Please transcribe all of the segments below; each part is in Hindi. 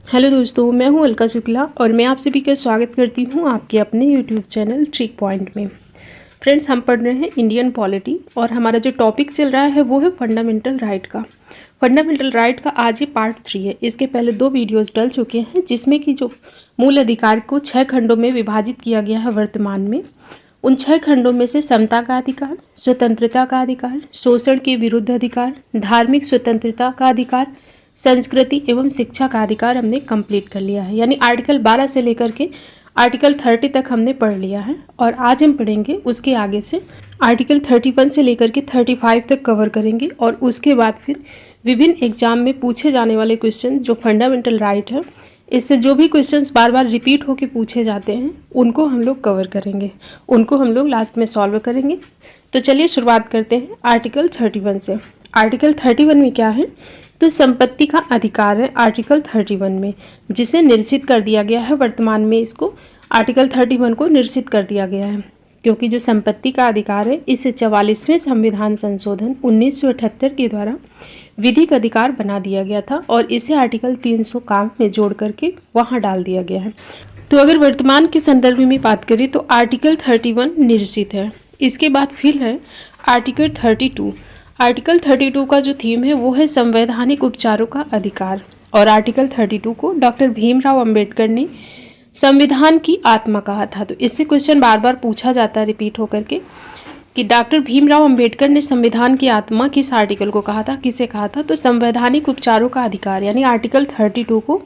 हेलो दोस्तों, मैं हूं अलका शुक्ला और मैं आप सभी का स्वागत करती हूं आपके अपने यूट्यूब चैनल ट्रिक पॉइंट में। फ्रेंड्स, हम पढ़ रहे हैं इंडियन पॉलिटी और हमारा जो टॉपिक चल रहा है वो है फंडामेंटल राइट का। फंडामेंटल राइट का आज ये पार्ट 3 है। इसके पहले 2 वीडियोज़ डल चुके हैं जिसमें कि जो मूल अधिकार को 6 खंडों में विभाजित किया गया है वर्तमान में। उन 6 खंडों में से समता का अधिकार, स्वतंत्रता का अधिकार, शोषण के विरुद्ध अधिकार, धार्मिक स्वतंत्रता का अधिकार, संस्कृति एवं शिक्षा का अधिकार हमने कंप्लीट कर लिया है। यानी आर्टिकल 12 से लेकर के आर्टिकल 30 तक हमने पढ़ लिया है और आज हम पढ़ेंगे उसके आगे से आर्टिकल 31 से लेकर के 35 तक कवर करेंगे और उसके बाद फिर विभिन्न एग्जाम में पूछे जाने वाले क्वेश्चन जो फंडामेंटल राइट है, इससे जो भी क्वेश्चंस बार बार रिपीट होकर पूछे जाते हैं उनको हम लोग कवर करेंगे, उनको हम लोग लास्ट में सॉल्व करेंगे। तो चलिए शुरुआत करते हैं आर्टिकल 31 से। आर्टिकल 31 में क्या है, तो संपत्ति का अधिकार है आर्टिकल 31 में, जिसे निश्चित कर दिया गया है वर्तमान में। इसको आर्टिकल 31 को निश्चित कर दिया गया है क्योंकि जो संपत्ति का अधिकार है इसे 44वें संविधान संशोधन 1978 के द्वारा विधिक अधिकार बना दिया गया था और इसे आर्टिकल 300 काम में जोड़ करके वहाँ डाल दिया गया है। तो अगर वर्तमान के संदर्भ में बात करें तो आर्टिकल 31 निश्चित है। इसके बाद फिर है आर्टिकल 32। आर्टिकल 32 का जो थीम है वो है संवैधानिक उपचारों का अधिकार और आर्टिकल 32 को डॉक्टर भीमराव अंबेडकर ने संविधान की आत्मा कहा था। तो इससे क्वेश्चन बार बार पूछा जाता है रिपीट होकर के कि डॉक्टर भीमराव अंबेडकर ने संविधान की आत्मा किस आर्टिकल को कहा था, किसे कहा था, तो संवैधानिक उपचारों का अधिकार यानी आर्टिकल 32 को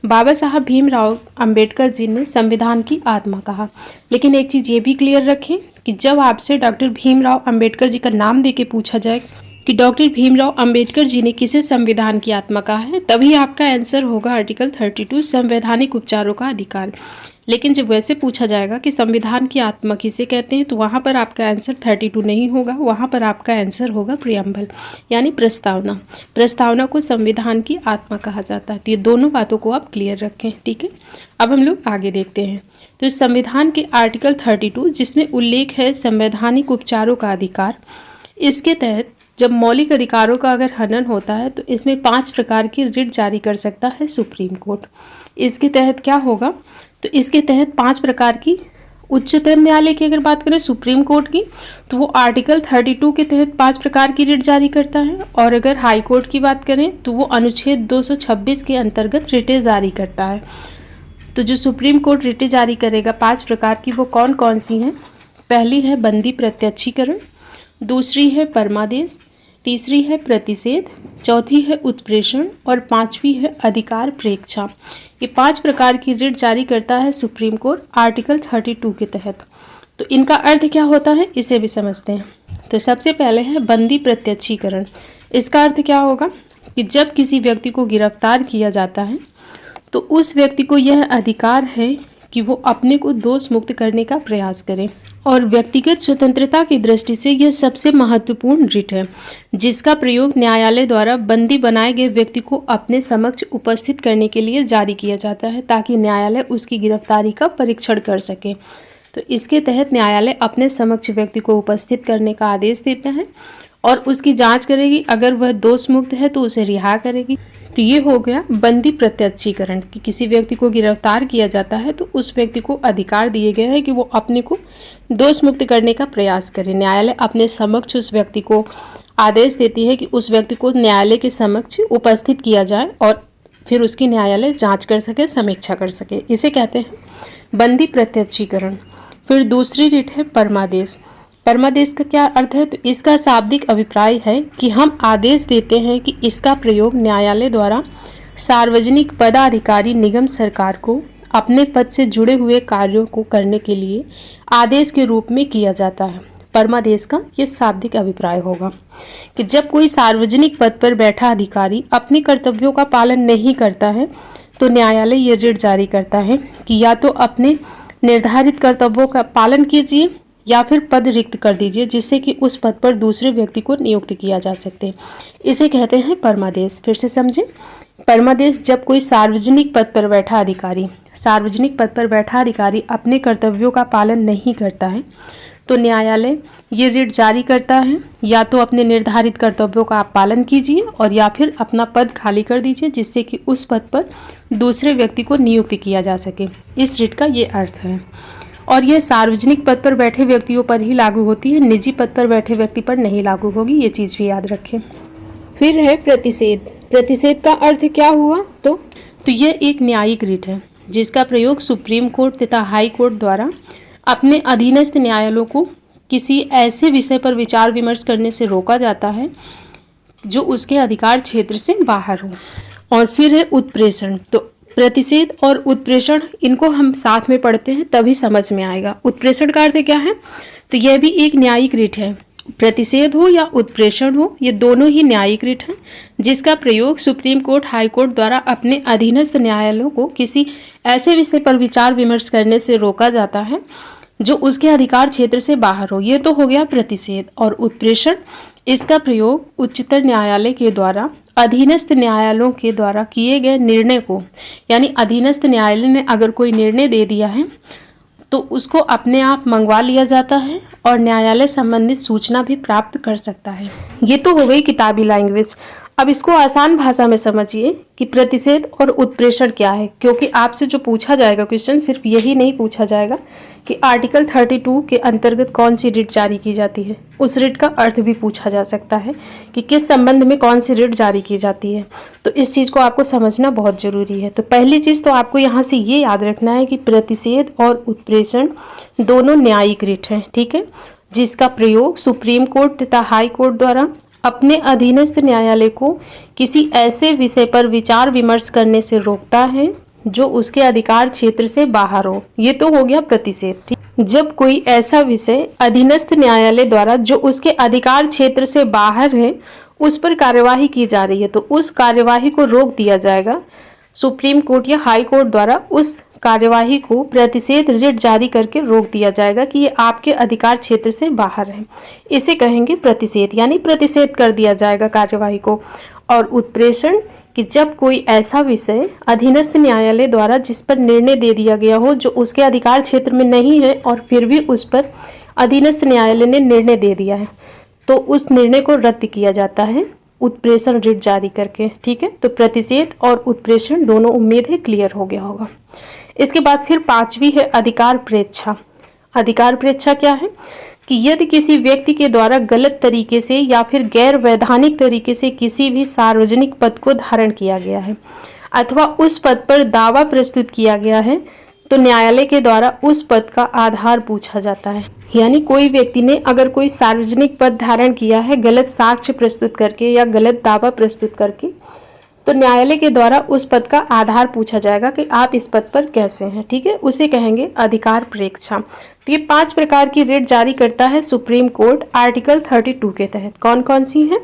बाबा साहब भीमराव अंबेडकर जी ने संविधान की आत्मा कहा। लेकिन एक चीज़ ये भी क्लियर रखें कि जब आपसे डॉक्टर भीमराव अंबेडकर जी का नाम देके पूछा जाए कि डॉक्टर भीमराव अंबेडकर जी ने किसे संविधान की आत्मा कहा है, तभी आपका आंसर होगा आर्टिकल 32 संवैधानिक उपचारों का अधिकार। लेकिन जब वैसे पूछा जाएगा कि संविधान की आत्मा किसे कहते हैं तो वहाँ पर आपका आंसर 32 नहीं होगा, वहाँ पर आपका आंसर होगा प्रियम्बल यानी प्रस्तावना। प्रस्तावना को संविधान की आत्मा कहा जाता है। तो ये दोनों बातों को आप क्लियर रखें, ठीक है। अब हम लोग आगे देखते हैं। तो संविधान के आर्टिकल 32 जिसमें उल्लेख है संवैधानिक उपचारों का अधिकार, इसके तहत जब मौलिक अधिकारों का अगर हनन होता है तो इसमें 5 प्रकार की रिट जारी कर सकता है सुप्रीम कोर्ट। इसके तहत क्या होगा, तो इसके तहत 5 प्रकार की, उच्चतम न्यायालय की अगर बात करें सुप्रीम कोर्ट की तो वो आर्टिकल 32 के तहत 5 प्रकार की रिट जारी करता है और अगर हाई कोर्ट की बात करें तो वो अनुच्छेद 226 के अंतर्गत रिटें जारी करता है। तो जो सुप्रीम कोर्ट रिटें जारी करेगा 5 प्रकार की, वो कौन कौन सी हैं? पहली है बंदी प्रत्यक्षीकरण, दूसरी है परमादेश, तीसरी है प्रतिषेध, चौथी है उत्प्रेषण और 5वीं है अधिकार प्रेक्षा। ये 5 प्रकार की रिट जारी करता है सुप्रीम कोर्ट आर्टिकल 32 के तहत। तो इनका अर्थ क्या होता है इसे भी समझते हैं। तो सबसे पहले है बंदी प्रत्यक्षीकरण। इसका अर्थ क्या होगा कि जब किसी व्यक्ति को गिरफ्तार किया जाता है तो उस व्यक्ति को यह अधिकार है कि वो अपने को दोष मुक्त करने का प्रयास करे और व्यक्तिगत स्वतंत्रता की दृष्टि से यह सबसे महत्वपूर्ण रिट है जिसका प्रयोग न्यायालय द्वारा बंदी बनाए गए व्यक्ति को अपने समक्ष उपस्थित करने के लिए जारी किया जाता है ताकि न्यायालय उसकी गिरफ्तारी का परीक्षण कर सके। तो इसके तहत न्यायालय अपने समक्ष व्यक्ति को उपस्थित करने का आदेश देता है और उसकी जांच करेगी, अगर वह दोष मुक्त है तो उसे रिहा करेगी। तो ये हो गया बंदी प्रत्यक्षीकरण कि किसी व्यक्ति को गिरफ्तार किया जाता है तो उस व्यक्ति को अधिकार दिए गए हैं कि वो अपने को दोष मुक्त करने का प्रयास करे। न्यायालय अपने समक्ष उस व्यक्ति को आदेश देती है कि उस व्यक्ति को न्यायालय के समक्ष उपस्थित किया जाए और फिर उसकी न्यायालय जांच कर सके, समीक्षा कर सके। इसे कहते हैं बंदी प्रत्यक्षीकरण। फिर दूसरी रिट है परमादेश। परमादेश का क्या अर्थ है, तो इसका शाब्दिक अभिप्राय है कि हम आदेश देते हैं कि इसका प्रयोग न्यायालय द्वारा सार्वजनिक पदाधिकारी निगम सरकार को अपने पद से जुड़े हुए कार्यों को करने के लिए आदेश के रूप में किया जाता है। परमादेश का ये शाब्दिक अभिप्राय होगा कि जब कोई सार्वजनिक पद पर बैठा अधिकारी अपने कर्तव्यों का पालन नहीं करता है तो न्यायालय ये रिट जारी करता है कि या तो अपने निर्धारित कर्तव्यों का पालन कीजिए या फिर पद रिक्त कर दीजिए जिससे कि उस पद पर दूसरे व्यक्ति को नियुक्त किया जा सके। इसे कहते हैं परमादेश। फिर से समझें, परमादेश जब कोई सार्वजनिक पद पर बैठा अधिकारी अपने कर्तव्यों का पालन नहीं करता है तो न्यायालय ये रिट जारी करता है, या तो अपने निर्धारित कर्तव्यों का आप पालन कीजिए और या फिर अपना पद खाली कर दीजिए, जिससे कि उस पद पर दूसरे व्यक्ति को नियुक्त किया जा सके। इस रिट का ये अर्थ है। और यह सार्वजनिक पद पर बैठे व्यक्तियों पर ही लागू होती है, निजी पद पर बैठे व्यक्ति पर नहीं लागू होगी, ये चीज़ भी याद रखें। फिर है प्रतिषेध। प्रतिषेध का अर्थ क्या हुआ? तो यह एक न्यायिक रिट है जिसका प्रयोग सुप्रीम कोर्ट तथा हाई कोर्ट द्वारा अपने अधीनस्थ न्यायालयों को किसी ऐसे विषय पर विचार विमर्श करने से रोका जाता है जो उसके अधिकार क्षेत्र से बाहर हो। और फिर है उत्प्रेषण। तो प्रतिषेध और उत्प्रेषण, इनको हम साथ में पढ़ते हैं तभी समझ में आएगा। उत्प्रेषण का अर्थ क्या है? तो यह भी एक न्यायिक रिट है। प्रतिषेध हो या उत्प्रेषण हो, ये दोनों ही न्यायिक रिट हैं जिसका प्रयोग सुप्रीम कोर्ट, हाई कोर्ट द्वारा अपने अधीनस्थ न्यायालयों को किसी ऐसे विषय पर विचार विमर्श करने से रोका जाता है जो उसके अधिकार क्षेत्र से बाहर हो। ये तो हो गया प्रतिषेध। और उत्प्रेषण, इसका प्रयोग उच्चतम न्यायालय के द्वारा अधीनस्थ न्यायालयों के द्वारा किए गए निर्णय को, यानी अधीनस्थ न्यायालय ने अगर कोई निर्णय दे दिया है तो उसको अपने आप मंगवा लिया जाता है और न्यायालय संबंधित सूचना भी प्राप्त कर सकता है। ये तो हो गई किताबी लैंग्वेज। अब इसको आसान भाषा में समझिए कि प्रतिषेध और उत्प्रेषण क्या है, क्योंकि आपसे जो पूछा जाएगा क्वेश्चन, सिर्फ यही नहीं पूछा जाएगा कि आर्टिकल 32 के अंतर्गत कौन सी रिट जारी की जाती है, उस रिट का अर्थ भी पूछा जा सकता है कि किस संबंध में कौन सी रिट जारी की जाती है। तो इस चीज़ को आपको समझना बहुत ज़रूरी है। तो पहली चीज़ तो आपको यहाँ से ये याद रखना है कि प्रतिषेध और उत्प्रेषण दोनों न्यायिक रिट हैं, ठीक है, जिसका प्रयोग सुप्रीम कोर्ट तथा हाई कोर्ट द्वारा अपने अधीनस्थ न्यायालय को किसी ऐसे विषय पर विचार विमर्श करने से रोकता है जो उसके अधिकार क्षेत्र से बाहर हो। ये तो हो गया प्रतिषेध। जब कोई ऐसा विषय अधीनस्थ न्यायालय द्वारा जो उसके अधिकार क्षेत्र से बाहर है उस पर कार्यवाही की जा रही है, तो उस कार्यवाही को रोक दिया जाएगा। सुप्रीम कोर्ट या हाई कोर्ट द्वारा उस कार्यवाही को प्रतिषेध रिट जारी करके रोक दिया जाएगा कि ये आपके अधिकार क्षेत्र से बाहर है। इसे कहेंगे प्रतिषेध, यानी प्रतिषेध कर दिया जाएगा कार्यवाही को। और उत्प्रेषण, कि जब कोई ऐसा विषय अधीनस्थ न्यायालय द्वारा जिस पर निर्णय दे दिया गया हो जो उसके अधिकार क्षेत्र में नहीं है और फिर भी उस पर अधीनस्थ न्यायालय ने निर्णय दे दिया है, तो उस निर्णय को रद्द किया जाता है उत्प्रेषण रिट जारी करके, ठीक है। तो प्रतिषेध और उत्प्रेषण दोनों, उम्मीद है क्लियर हो गया होगा। इसके बाद फिर पांचवी है अधिकार प्रेक्षा। अधिकार प्रेक्षा क्या है? कि यदि किसी व्यक्ति के द्वारा गलत तरीके से या फिर गैर वैधानिक तरीके से किसी भी सार्वजनिक पद को धारण किया गया है अथवा उस पद पर दावा प्रस्तुत किया गया है, तो न्यायालय के द्वारा उस पद का आधार पूछा जाता है। यानी कोई व्यक्ति ने अगर कोई सार्वजनिक पद धारण किया है गलत साक्ष्य प्रस्तुत करके या गलत दावा प्रस्तुत करके, तो न्यायालय के द्वारा उस पद का आधार पूछा जाएगा कि आप इस पद पर कैसे हैं, ठीक है। उसे कहेंगे अधिकार प्रेक्षा। तो ये 5 प्रकार की रिट जारी करता है सुप्रीम कोर्ट आर्टिकल 32 के तहत। कौन कौन सी हैं?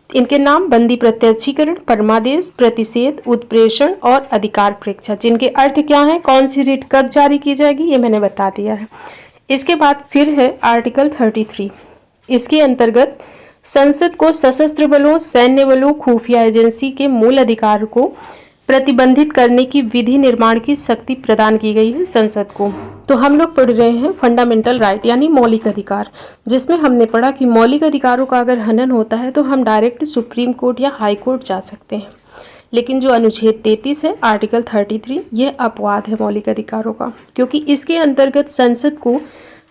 इनके नाम बंदी प्रत्यक्षीकरण, परमादेश, प्रतिषेध, उत्प्रेषण और अधिकार प्रेक्षा, जिनके अर्थ क्या है, कौन सी रिट कब जारी की जाएगी, ये मैंने बता दिया है। इसके बाद फिर है आर्टिकल 33। इसके अंतर्गत संसद को सशस्त्र बलों, सैन्य बलों, खुफिया एजेंसी के मूल अधिकार को प्रतिबंधित करने की विधि निर्माण की शक्ति प्रदान की गई है संसद को। तो हम लोग पढ़ रहे हैं फंडामेंटल राइट यानी मौलिक अधिकार, जिसमें हमने पढ़ा कि मौलिक अधिकारों का अगर हनन होता है तो हम डायरेक्ट सुप्रीम कोर्ट या हाई कोर्ट जा सकते हैं। लेकिन जो अनुच्छेद 33 है आर्टिकल 33, ये अपवाद है मौलिक अधिकारों का, क्योंकि इसके अंतर्गत संसद को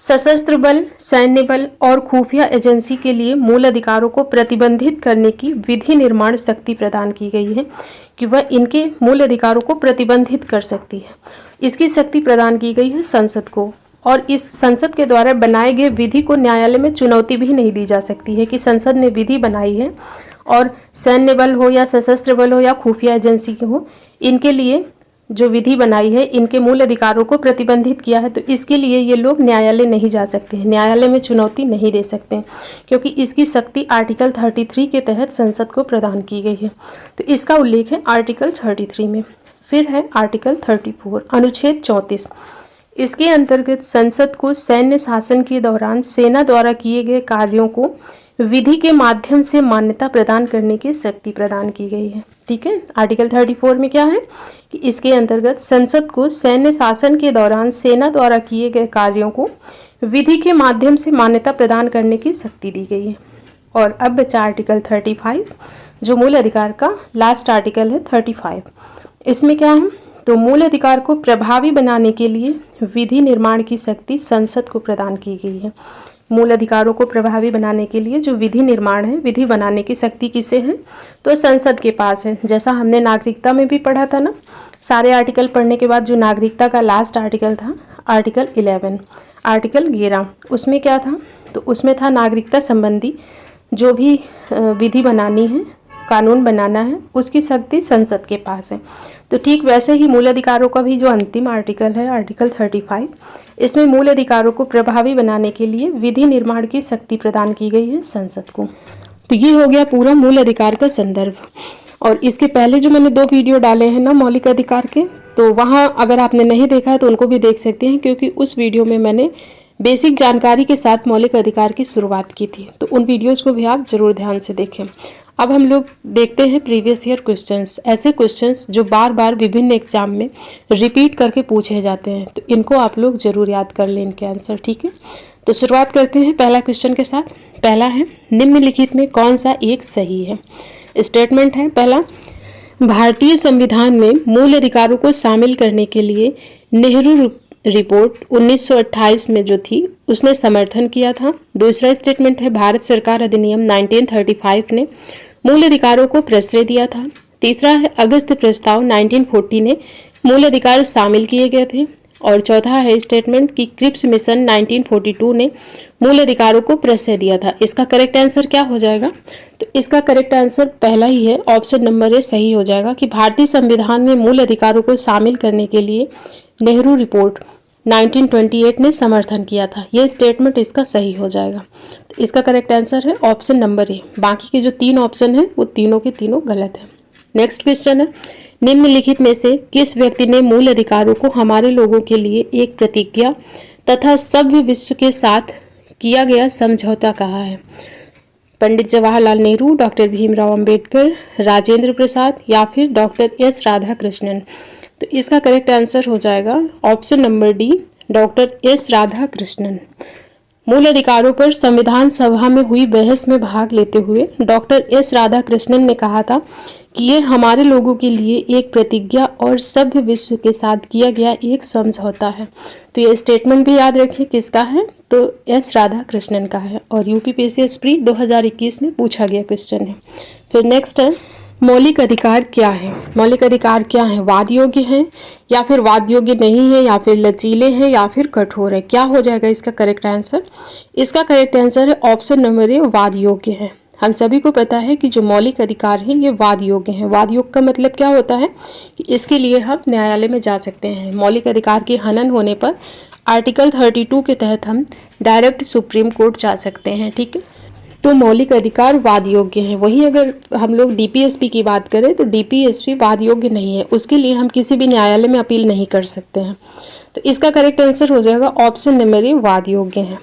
सशस्त्र बल, सैन्य बल और खुफिया एजेंसी के लिए मूल अधिकारों को प्रतिबंधित करने की विधि निर्माण शक्ति प्रदान की गई है कि वह इनके मूल अधिकारों को प्रतिबंधित कर सकती है। इसकी शक्ति प्रदान की गई है संसद को, और इस संसद के द्वारा बनाए गए विधि को न्यायालय में चुनौती भी नहीं दी जा सकती है कि संसद ने विधि बनाई है और सैन्य बल हो या सशस्त्र बल हो या खुफिया एजेंसी के हो, इनके लिए जो विधि बनाई है, इनके मूल अधिकारों को प्रतिबंधित किया है, तो इसके लिए ये लोग न्यायालय नहीं जा सकते हैं, न्यायालय में चुनौती नहीं दे सकते हैं, क्योंकि इसकी शक्ति आर्टिकल 33 के तहत संसद को प्रदान की गई है। तो इसका उल्लेख है आर्टिकल 33 में। फिर है आर्टिकल 34 अनुच्छेद 34। इसके अंतर्गत संसद को सैन्य शासन के दौरान सेना द्वारा किए गए कार्यों को विधि के माध्यम से मान्यता प्रदान करने की शक्ति प्रदान की गई है, ठीक है। आर्टिकल 34 में क्या है कि इसके अंतर्गत संसद को सैन्य शासन के दौरान सेना द्वारा किए गए कार्यों को विधि के माध्यम से मान्यता प्रदान करने की शक्ति दी गई है। और अब बचा आर्टिकल 35, जो मूल अधिकार का लास्ट आर्टिकल है 35। इसमें क्या है, तो मूल अधिकार को प्रभावी बनाने के लिए विधि निर्माण की शक्ति संसद को प्रदान की गई है। मूल अधिकारों को प्रभावी बनाने के लिए जो विधि निर्माण है, विधि बनाने की शक्ति किसे है, तो संसद के पास है। जैसा हमने नागरिकता में भी पढ़ा था ना, सारे आर्टिकल पढ़ने के बाद जो नागरिकता का लास्ट आर्टिकल था, आर्टिकल 11, आर्टिकल 11, उसमें क्या था, तो उसमें था नागरिकता संबंधी जो भी विधि बनानी है, कानून बनाना है, उसकी शक्ति संसद के पास है। तो ठीक वैसे ही मूल अधिकारों का भी जो अंतिम आर्टिकल है, आर्टिकल 35, इसमें मूल अधिकारों को प्रभावी बनाने के लिए विधि निर्माण की शक्ति प्रदान की गई है संसद को। तो ये हो गया पूरा मूल अधिकार का संदर्भ। और इसके पहले जो मैंने 2 वीडियो डाले हैं ना मौलिक अधिकार के, तो वहाँ अगर आपने नहीं देखा है तो उनको भी देख सकते हैं, क्योंकि उस वीडियो में मैंने बेसिक जानकारी के साथ मौलिक अधिकार की शुरुआत की थी। तो उन वीडियोज़ को भी आप ज़रूर ध्यान से देखें। अब हम लोग देखते हैं प्रीवियस ईयर क्वेश्चंस, ऐसे क्वेश्चंस जो बार बार विभिन्न एग्जाम में रिपीट करके पूछे जाते हैं, तो इनको आप लोग ज़रूर याद कर लें इनके आंसर, ठीक है। तो शुरुआत करते हैं पहला क्वेश्चन के साथ। पहला है, निम्नलिखित में कौन सा एक सही है। स्टेटमेंट है पहला, भारतीय संविधान में मूल अधिकारों को शामिल करने के लिए नेहरू रिपोर्ट 1928 में जो थी उसने समर्थन किया था। दूसरा स्टेटमेंट है, भारत सरकार अधिनियम 1935 ने मूल अधिकारों को प्रश्रय दिया था। तीसरा है, अगस्त प्रस्ताव 1940 ने मूल अधिकार शामिल किए गए थे। और चौथा है स्टेटमेंट कि क्रिप्स मिशन 1942 ने मूल अधिकारों को प्रश्रय दिया था। इसका करेक्ट आंसर क्या हो जाएगा, तो इसका करेक्ट आंसर पहला ही है, ऑप्शन नंबर ए सही हो जाएगा कि भारतीय संविधान में मूल अधिकारों को शामिल करने के लिए नेहरू रिपोर्ट 1928 ने समर्थन किया था। ये स्टेटमेंट इसका सही हो जाएगा। तो इसका करेक्ट आंसर है ऑप्शन नंबर ए। बाकी के जो 3 ऑप्शन है वो तीनों के तीनों गलत है। नेक्स्ट क्वेश्चन है, निम्नलिखित में से किस व्यक्ति ने मूल अधिकारों को हमारे लोगों के लिए एक प्रतिज्ञा तथा सभ्य विश्व के साथ किया गया समझौता कहा है। पंडित जवाहरलाल नेहरू, डॉक्टर भीमराव अंबेडकर, राजेंद्र प्रसाद या फिर डॉक्टर एस राधाकृष्णन। तो इसका करेक्ट आंसर हो जाएगा option number D, doctor S Radhakrishnan. मूल अधिकारों पर संविधान सभा में हुई बहस में भाग लेते हुए डॉक्टर एस राधाकृष्णन ने कहा था कि ये हमारे लोगों के लिए एक प्रतिज्ञा और सभ्य विश्व के साथ किया गया एक समझौता है। तो ये स्टेटमेंट भी याद रखिए किसका है, तो एस राधाकृष्णन का है और यूपीपीएससी प्री 2021 में पूछा गया क्वेश्चन है। फिर नेक्स्ट है, मौलिक अधिकार क्या है। मौलिक अधिकार क्या है, वाद योग्य है या फिर वाद योग्य नहीं है या फिर लचीले हैं या फिर कठोर है। क्या हो जाएगा इसका करेक्ट आंसर, इसका करेक्ट आंसर है ऑप्शन नंबर ए, वाद योग्य है। हम सभी को पता है कि जो मौलिक अधिकार हैं ये वाद योग्य हैं। वाद योग्य का मतलब क्या होता है कि इसके लिए हम न्यायालय में जा सकते हैं। मौलिक अधिकार के हनन होने पर आर्टिकल 32 के तहत हम डायरेक्ट सुप्रीम कोर्ट जा सकते हैं, ठीक है। तो मौलिक अधिकार वाद योग्य हैं। वहीं अगर हम लोग डीपीएसपी की बात करें तो डीपीएसपी वाद योग्य नहीं है, उसके लिए हम किसी भी न्यायालय में अपील नहीं कर सकते हैं। तो इसका करेक्ट आंसर हो जाएगा ऑप्शन नंबर ए, वाद योग्य है।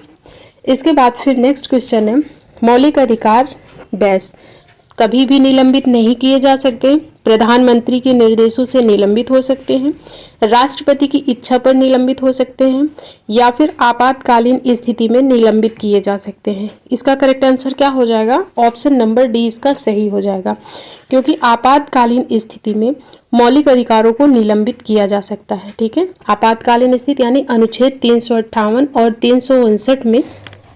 इसके बाद फिर नेक्स्ट क्वेश्चन है, मौलिक अधिकार डैश कभी भी निलंबित नहीं किए जा सकते, प्रधानमंत्री के निर्देशों से निलंबित हो सकते हैं, राष्ट्रपति की इच्छा पर निलंबित हो सकते हैं या फिर आपातकालीन स्थिति में निलंबित किए जा सकते हैं। इसका करेक्ट आंसर क्या हो जाएगा, ऑप्शन नंबर डी इसका सही हो जाएगा, क्योंकि आपातकालीन स्थिति में मौलिक अधिकारों को निलंबित किया जा सकता है, ठीक है। आपातकालीन स्थिति यानी अनुच्छेद 358 और 359 में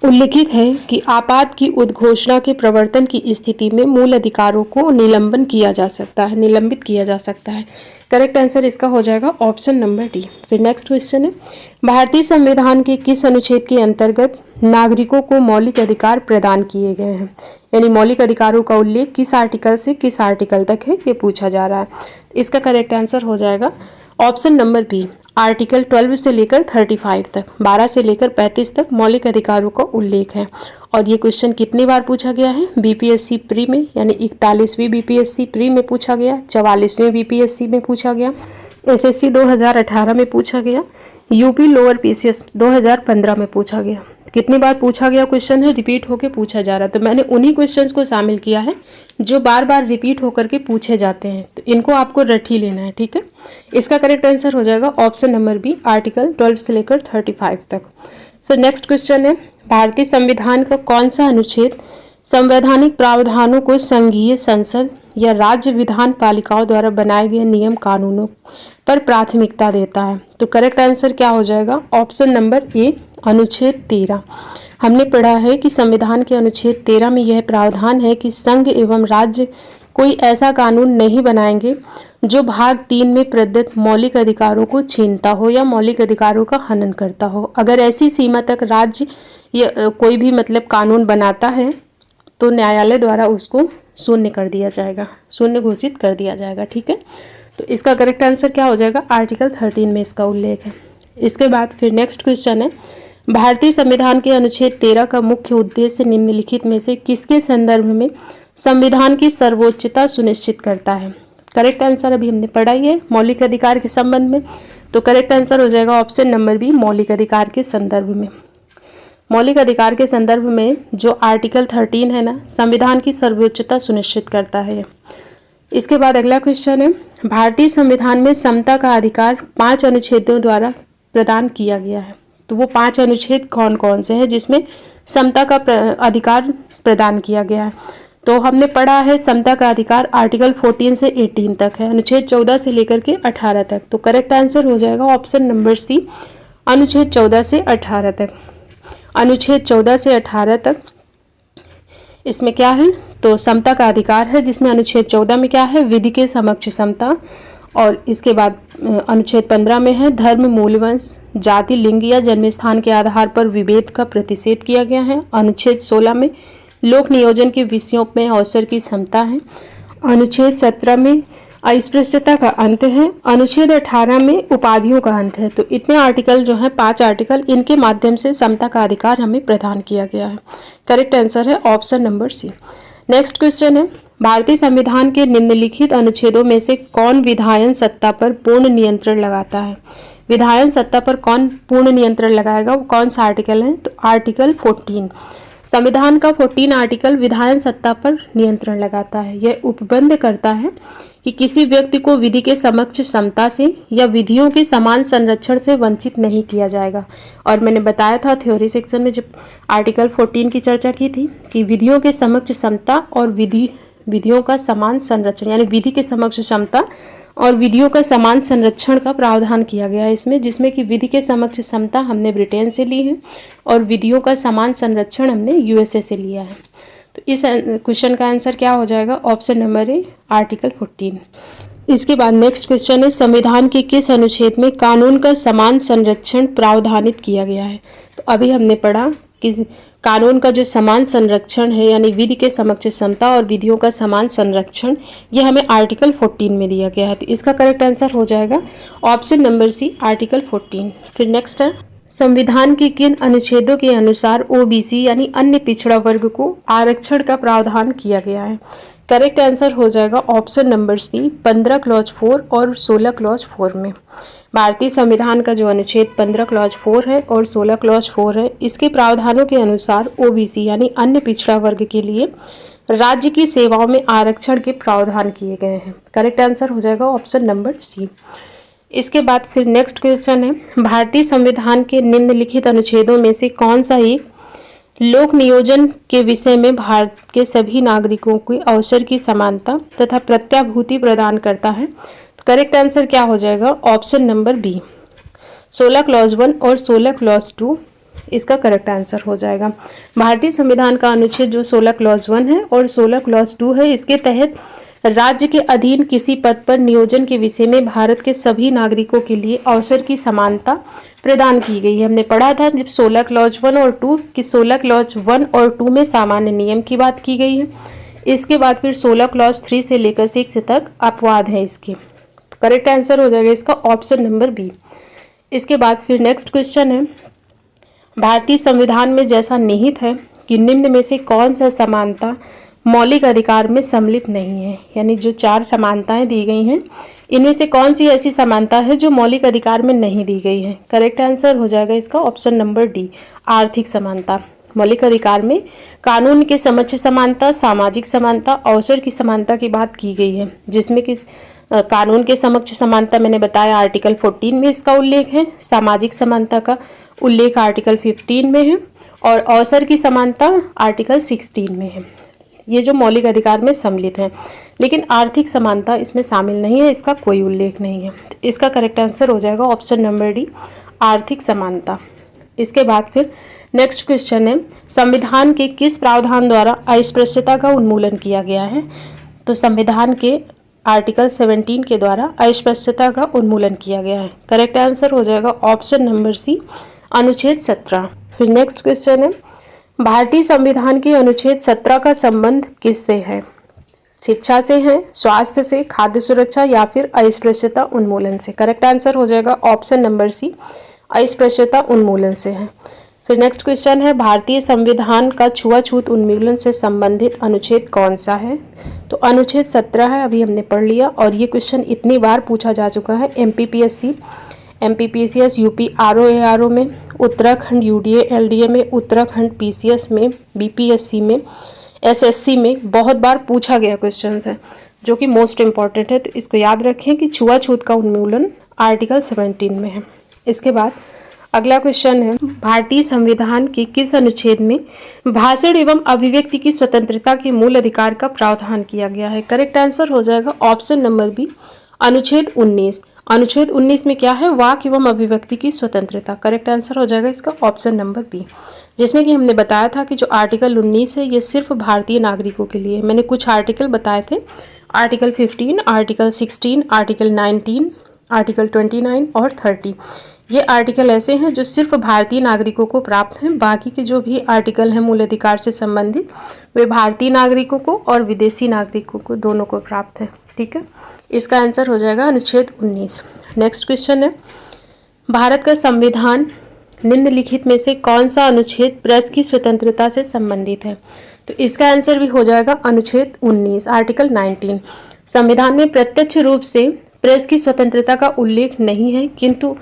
उल्लिखित है कि आपात की उद्घोषणा के प्रवर्तन की स्थिति में मूल अधिकारों को निलंबन किया जा सकता है, निलंबित किया जा सकता है। करेक्ट आंसर इसका हो जाएगा ऑप्शन नंबर डी। फिर नेक्स्ट क्वेश्चन है, भारतीय संविधान के किस अनुच्छेद के अंतर्गत नागरिकों को मौलिक अधिकार प्रदान किए गए हैं। यानी मौलिक अधिकारों का उल्लेख किस आर्टिकल से किस आर्टिकल तक है, ये पूछा जा रहा है। इसका करेक्ट आंसर हो जाएगा ऑप्शन नंबर बी, आर्टिकल 12 से लेकर 35 तक, 12 से लेकर 35 तक मौलिक अधिकारों का उल्लेख है। और ये क्वेश्चन कितनी बार पूछा गया है, बीपीएससी प्री में, यानी 41वीं बीपीएससी प्री में पूछा गया, 44वीं बीपीएससी में पूछा गया, एसएससी 2018 में पूछा गया, यूपी लोअर पीसीएस 2015 में पूछा गया। कितनी बार पूछा गया क्वेश्चन है, रिपीट होकर पूछा जा रहा है। तो मैंने उन्हीं क्वेश्चंस को शामिल किया है जो बार बार रिपीट होकर के पूछे जाते हैं, तो इनको आपको रट ही लेना है, ठीक है। इसका करेक्ट आंसर हो जाएगा ऑप्शन नंबर बी, आर्टिकल 12 से लेकर 35 तक। फिर नेक्स्ट क्वेश्चन है, भारतीय संविधान का कौन सा अनुच्छेद संवैधानिक प्रावधानों को संघीय संसद या राज्य विधान पालिकाओं द्वारा बनाए गए नियम कानूनों पर प्राथमिकता देता है? तो करेक्ट आंसर क्या हो जाएगा? ऑप्शन नंबर ए, अनुच्छेद 13। हमने पढ़ा है कि संविधान के अनुच्छेद 13 में यह प्रावधान है कि संघ एवं राज्य कोई ऐसा कानून नहीं बनाएंगे जो भाग 3 में प्रदत्त मौलिक अधिकारों को छीनता हो या मौलिक अधिकारों का हनन करता हो। अगर ऐसी सीमा तक राज्य या कोई भी मतलब कानून बनाता है तो न्यायालय द्वारा उसको शून्य कर दिया जाएगा, शून्य घोषित कर दिया जाएगा। ठीक है, तो इसका करेक्ट आंसर क्या हो जाएगा? आर्टिकल 13 में इसका उल्लेख है। इसके बाद फिर नेक्स्ट क्वेश्चन है, भारतीय संविधान के अनुच्छेद 13 का मुख्य उद्देश्य निम्नलिखित में से किसके संदर्भ में संविधान की सर्वोच्चता सुनिश्चित करता है? करेक्ट आंसर अभी हमने पढ़ा ही है, मौलिक अधिकार के संबंध में। तो करेक्ट आंसर हो जाएगा ऑप्शन नंबर बी, मौलिक अधिकार के संदर्भ में। मौलिक अधिकार के संदर्भ में जो आर्टिकल 13 है ना, संविधान की सर्वोच्चता सुनिश्चित करता है। इसके बाद अगला क्वेश्चन है, भारतीय संविधान में समता का अधिकार 5 अनुच्छेदों द्वारा प्रदान किया गया है। तो वो 5 अनुच्छेद कौन कौन से हैं जिसमें समता का अधिकार प्रदान किया गया है? तो हमने पढ़ा है समता का अधिकार आर्टिकल 14 से 18 तक है, अनुच्छेद 14 से लेकर के 18 तक। तो करेक्ट आंसर हो जाएगा ऑप्शन नंबर सी, अनुच्छेद 14 से 18 तक। अनुच्छेद 14 से 18 तक इसमें क्या है? तो समता का अधिकार है, जिसमें अनुच्छेद 14 में क्या है? विधि के समक्ष समता। और इसके बाद अनुच्छेद 15 में है धर्म, मूलवंश, जाति, लिंग या जन्म स्थान के आधार पर विभेद का प्रतिषेध किया गया है। अनुच्छेद 16 में लोक नियोजन के विषयों में अवसर की समता है। अनुच्छेद 17 में अस्पृश्यता का अंत है। अनुच्छेद 18 में उपाधियों का अंत है। तो इतने आर्टिकल जो हैं, 5 आर्टिकल, इनके माध्यम से समता का अधिकार हमें प्रदान किया गया है। करेक्ट आंसर है option number C. Next question है, भारतीय संविधान के निम्नलिखित अनुच्छेदों में से कौन विधायन सत्ता पर पूर्ण नियंत्रण लगाता है? विधायन सत्ता पर कौन पूर्ण नियंत्रण लगाएगा? वो कौन सा आर्टिकल है? तो आर्टिकल 14। संविधान का 14 आर्टिकल विधायन सत्ता पर नियंत्रण लगाता है। यह उपबंध करता है कि किसी व्यक्ति को विधि के समक्ष समता से या विधियों के समान संरक्षण से वंचित नहीं किया जाएगा। और मैंने बताया था थ्योरी सेक्शन में जब आर्टिकल 14 की चर्चा की थी कि विधियों के समक्ष समता और विधियों का समान संरक्षण, यानी विधि के समक्ष समता और विधियों का समान संरक्षण का प्रावधान किया गया है इसमें, जिसमें कि विधि के समक्ष समता हमने ब्रिटेन से ली है और विधियों का समान संरक्षण हमने यूएसए से लिया है। तो इस क्वेश्चन का आंसर क्या हो जाएगा? Option number A, article 14। इसके बाद नेक्स्ट क्वेश्चन है, संविधान के किस अनुच्छेद में कानून का समान संरक्षण प्रावधानित किया गया है? तो अभी हमने पढ़ा कि कानून का जो समान संरक्षण है, यानी विधि के समक्ष समता और विधियों का समान संरक्षण, ये हमें आर्टिकल 14 में दिया गया है। तो इसका करेक्ट आंसर हो जाएगा ऑप्शन नंबर सी, आर्टिकल 14। फिर नेक्स्ट है, संविधान के किन अनुच्छेदों के अनुसार ओबीसी यानी अन्य पिछड़ा वर्ग को आरक्षण का प्रावधान किया गया है? करेक्ट आंसर हो जाएगा ऑप्शन नंबर सी, 15 क्लॉज 4 और 16 क्लॉज 4 में। भारतीय संविधान का जो अनुच्छेद 15 क्लॉज 4 है और 16 क्लॉज 4 है, इसके प्रावधानों के अनुसार ओबीसी यानी अन्य पिछड़ा वर्ग के लिए राज्य की सेवाओं में आरक्षण के प्रावधान किए गए हैं। करेक्ट आंसर हो जाएगा ऑप्शन नंबर सी। इसके बाद फिर नेक्स्ट क्वेश्चन है, भारतीय संविधान के निम्नलिखित अनुच्छेदों में से कौन सा एक लोक नियोजन के विषय में भारत के सभी नागरिकों को अवसर की समानता तथा प्रत्याभूति प्रदान करता है? तो करेक्ट आंसर क्या हो जाएगा? ऑप्शन नंबर बी, 16 क्लॉज 1 और 16 क्लॉज 2 इसका करेक्ट आंसर हो जाएगा। भारतीय संविधान का अनुच्छेद जो 16 क्लॉज 1 है और 16 क्लॉज 2 है, इसके तहत राज्य के अधीन किसी पद पर नियोजन के विषय में भारत के सभी नागरिकों के लिए अवसर की समानता प्रदान की गई है। हमने पढ़ा था जब 16 क्लॉज 1 और 2 कि 16 क्लॉज 1 और 2 में सामान्य नियम की बात की गई है। इसके बाद फिर 16 क्लॉज 3 से लेकर 6 तक अपवाद है इसके। तो करेक्ट आंसर हो जाएगा इसका ऑप्शन नंबर बी। इसके बाद फिर नेक्स्ट क्वेश्चन है, भारतीय संविधान में जैसा निहित है कि निम्न में से कौन सा समानता मौलिक अधिकार में सम्मिलित नहीं है? यानी जो 4 समानताएं दी गई हैं, इनमें से कौन सी ऐसी समानता है जो मौलिक अधिकार में नहीं दी गई है? करेक्ट आंसर हो जाएगा इसका ऑप्शन नंबर डी, आर्थिक समानता। मौलिक अधिकार में कानून के समक्ष समानता, सामाजिक समानता, अवसर की समानता की बात की गई है, जिसमें कि कानून के समक्ष समानता मैंने बताया आर्टिकल 14 में इसका उल्लेख है। सामाजिक समानता का उल्लेख आर्टिकल 15 में है और अवसर की समानता आर्टिकल 16 में है। ये जो मौलिक अधिकार में सम्मिलित है, लेकिन आर्थिक समानता इसमें शामिल नहीं है, इसका कोई उल्लेख नहीं है। तो इसका करेक्ट आंसर हो जाएगा ऑप्शन नंबर डी, आर्थिक समानता। इसके बाद फिर नेक्स्ट क्वेश्चन है, संविधान के किस प्रावधान द्वारा अस्पृश्यता का उन्मूलन किया गया है? तो संविधान के आर्टिकल 17 के द्वारा अस्पृश्यता का उन्मूलन किया गया है। करेक्ट आंसर हो जाएगा ऑप्शन नंबर सी, अनुच्छेद 17। फिर नेक्स्ट क्वेश्चन है, भारतीय संविधान के अनुच्छेद 17 का संबंध किससे है? शिक्षा से है, स्वास्थ्य से, खाद्य सुरक्षा या फिर अस्पृश्यता उन्मूलन से? करेक्ट आंसर हो जाएगा ऑप्शन नंबर सी, अस्पृश्यता उन्मूलन से है। फिर नेक्स्ट क्वेश्चन है, भारतीय संविधान का छुआछूत उन्मूलन से संबंधित अनुच्छेद कौन सा है? तो अनुच्छेद 17 है, अभी हमने पढ़ लिया और ये क्वेश्चन इतनी बार पूछा जा चुका है MPPSC, MPPCS, यूपी RO में, उत्तराखंड UDA LDA में, उत्तराखंड PCS में, BPSC में, SSC में बहुत बार पूछा गया क्वेश्चन है, जो कि मोस्ट इम्पॉर्टेंट है। तो इसको याद रखें कि छुआछूत का उन्मूलन आर्टिकल 17 में है। इसके बाद अगला क्वेश्चन है, भारतीय संविधान के किस अनुच्छेद में भाषण एवं अभिव्यक्ति की स्वतंत्रता के मूल अधिकार का प्रावधान किया गया है? करेक्ट आंसर हो जाएगा ऑप्शन नंबर बी, अनुच्छेद 19। अनुच्छेद 19 में क्या है? वाक एवं अभिव्यक्ति की स्वतंत्रता। करेक्ट आंसर हो जाएगा इसका ऑप्शन नंबर बी, जिसमें कि हमने बताया था कि जो आर्टिकल 19 है ये सिर्फ भारतीय नागरिकों के लिए। मैंने कुछ आर्टिकल बताए थे, आर्टिकल 15, आर्टिकल 16, आर्टिकल 19, आर्टिकल 29 और 30। ये आर्टिकल ऐसे हैं जो सिर्फ भारतीय नागरिकों को प्राप्त हैं। बाकी के जो भी आर्टिकल हैं मूल अधिकार से संबंधित, वे भारतीय नागरिकों को और विदेशी नागरिकों को दोनों को प्राप्त है। ठीक है, इसका आंसर हो जाएगा अनुच्छेद 19। नेक्स्ट क्वेश्चन है, भारत का संविधान निम्नलिखित में से कौन सा अनुच्छेद प्रेस की स्वतंत्रता से संबंधित है? तो इसका आंसर भी हो जाएगा अनुच्छेद 19, आर्टिकल 19। संविधान में प्रत्यक्ष रूप से प्रेस की स्वतंत्रता का उल्लेख नहीं है, किंतु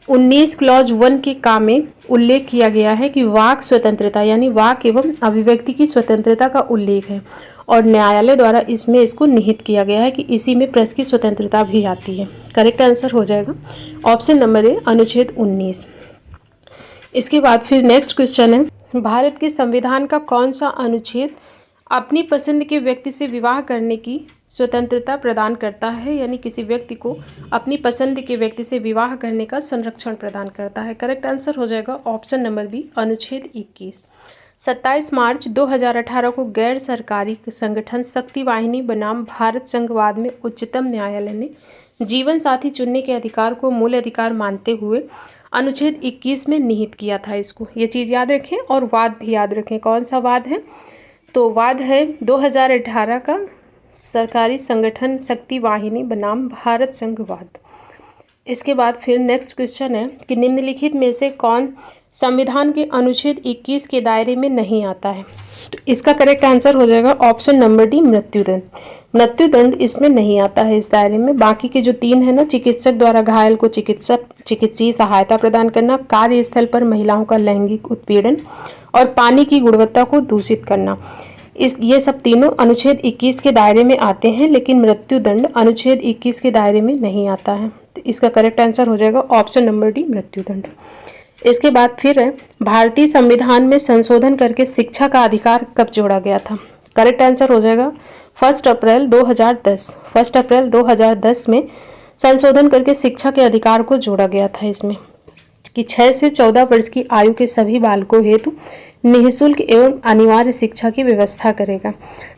19 क्लॉज 1 के का में उल्लेख किया गया है कि वाक स्वतंत्रता यानी वाक एवं अभिव्यक्ति की स्वतंत्रता का उल्लेख है और न्यायालय द्वारा इसमें इसको निहित किया गया है कि इसी में प्रेस की स्वतंत्रता भी आती है। करेक्ट आंसर हो जाएगा ऑप्शन नंबर ए, अनुच्छेद 19। इसके बाद फिर नेक्स्ट क्वेश्चन है, भारत के संविधान का कौन सा अनुच्छेद अपनी पसंद के व्यक्ति से विवाह करने की स्वतंत्रता प्रदान करता है, यानी किसी व्यक्ति को अपनी पसंद के व्यक्ति से विवाह करने का संरक्षण प्रदान करता है? करेक्ट आंसर हो जाएगा ऑप्शन नंबर बी, अनुच्छेद 21। 27 मार्च 2018 को गैर सरकारी संगठन शक्ति वाहिनी बनाम भारत संघवाद में उच्चतम न्यायालय ने जीवन साथी चुनने के अधिकार को मूल अधिकार मानते हुए अनुच्छेद 21 में निहित किया था। इसको ये चीज़ याद रखें और वाद भी याद रखें। कौन सा वाद है? तो वाद है 2018 का सरकारी संगठन शक्ति वाहिनी बनाम भारत संघवाद। इसके बाद फिर नेक्स्ट क्वेश्चन है कि निम्नलिखित में से कौन संविधान के अनुच्छेद 21 के दायरे में नहीं आता है? तो इसका करेक्ट आंसर हो जाएगा ऑप्शन नंबर डी, मृत्युदंड। मृत्युदंड इसमें नहीं आता है इस दायरे में। बाकी के जो 3 है ना, चिकित्सक द्वारा घायल को चिकित्सीय सहायता प्रदान करना, कार्यस्थल पर महिलाओं का लैंगिक उत्पीड़न और पानी की गुणवत्ता को दूषित करना, ये सब तीनों अनुच्छेद 21 के दायरे में आते हैं, लेकिन मृत्युदंड अनुच्छेद 21 के दायरे में नहीं आता है। तो इसका करेक्ट आंसर हो जाएगा ऑप्शन नंबर डी, मृत्युदंड। इसके बाद फिर है, भारतीय संविधान में संशोधन करके शिक्षा का अधिकार कब जोड़ा गया था? करेक्ट आंसर हो जाएगा 1 अप्रैल 2010। 1 अप्रैल 2010 में संशोधन करके शिक्षा के अधिकार को जोड़ा गया था इसमें कि 6 से 14 वर्ष की आयु के सभी बालकों हेतु निःशुल्क एवं अनिवार्य शिक्षा की व्यवस्था करेगा।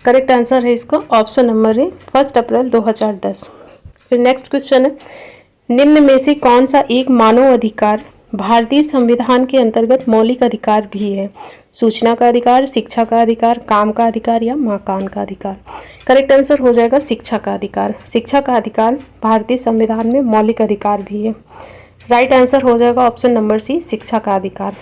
करेक्ट आंसर है इसका ऑप्शन नंबर ए, 1 अप्रैल 2010। फिर नेक्स्ट क्वेश्चन है, निम्न में से कौन सा एक मानव अधिकार भारतीय संविधान के अंतर्गत मौलिक अधिकार भी है? सूचना का अधिकार, शिक्षा का अधिकार, काम का अधिकार या मकान का अधिकार? करेक्ट आंसर हो जाएगा शिक्षा का अधिकार। शिक्षा का अधिकार भारतीय संविधान में मौलिक अधिकार भी है। राइट आंसर हो जाएगा ऑप्शन नंबर सी, शिक्षा का अधिकार।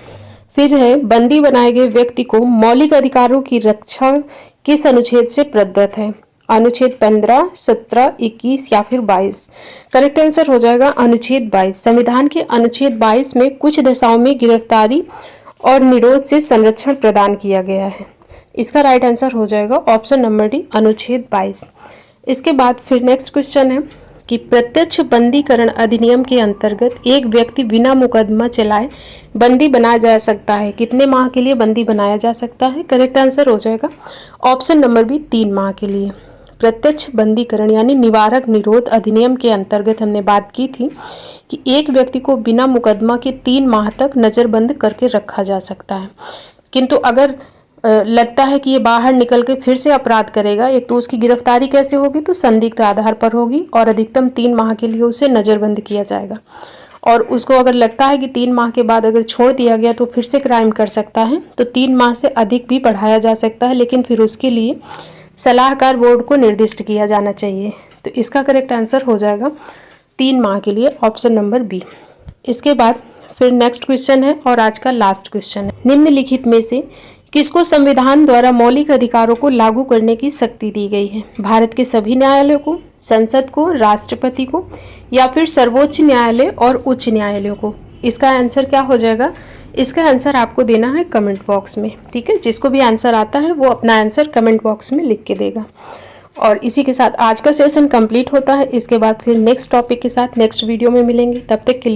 फिर है, बंदी बनाए गए व्यक्ति को मौलिक अधिकारों की रक्षा किस अनुच्छेद से प्रदत्त है? अनुच्छेद 15, 17, 21 या फिर 22? करेक्ट आंसर हो जाएगा अनुच्छेद 22। संविधान के अनुच्छेद 22 में कुछ दशाओं में गिरफ्तारी और निरोध से संरक्षण प्रदान किया गया है। इसका राइट आंसर हो जाएगा ऑप्शन नंबर डी, अनुच्छेद 22। इसके बाद फिर नेक्स्ट क्वेश्चन है कि प्रत्यक्ष बंदीकरण अधिनियम के अंतर्गत एक व्यक्ति बिना मुकदमा चलाए बंदी बनाया जा सकता है। कितने माह के लिए बंदी बनाया जा सकता है? करेक्ट आंसर हो जाएगा ऑप्शन नंबर बी, 3 माह के लिए। प्रत्यक्ष बंदीकरण यानी निवारक निरोध अधिनियम के अंतर्गत हमने बात की थी कि एक व्यक्ति को बिना मुकदमा के 3 माह तक नज़रबंद करके रखा जा सकता है। किंतु अगर लगता है कि ये बाहर निकल के फिर से अपराध करेगा, एक तो उसकी गिरफ्तारी कैसे होगी? तो संदिग्ध आधार पर होगी और अधिकतम 3 माह के लिए उसे नज़रबंद किया जाएगा। और उसको अगर लगता है कि 3 माह के बाद अगर छोड़ दिया गया तो फिर से क्राइम कर सकता है, तो 3 माह से अधिक भी बढ़ाया जा सकता है, लेकिन फिर उसके लिए सलाहकार बोर्ड को निर्दिष्ट किया जाना चाहिए। तो इसका करेक्ट आंसर हो जाएगा 3 माह के लिए ऑप्शन नंबर बी। इसके बाद फिर नेक्स्ट क्वेश्चन है और आज का लास्ट क्वेश्चन है। निम्नलिखित में से किसको संविधान द्वारा मौलिक अधिकारों को लागू करने की शक्ति दी गई है? भारत के सभी न्यायालयों को, संसद को, राष्ट्रपति को, या फिर सर्वोच्च न्यायालय और उच्च न्यायालयों को? इसका आंसर क्या हो जाएगा? इसका आंसर आपको देना है कमेंट बॉक्स में, ठीक है। जिसको भी आंसर आता है वो अपना आंसर कमेंट बॉक्स में लिख के देगा। और इसी के साथ आज का सेशन कंप्लीट होता है। इसके बाद फिर नेक्स्ट टॉपिक के साथ नेक्स्ट वीडियो में मिलेंगे। तब तक के लिए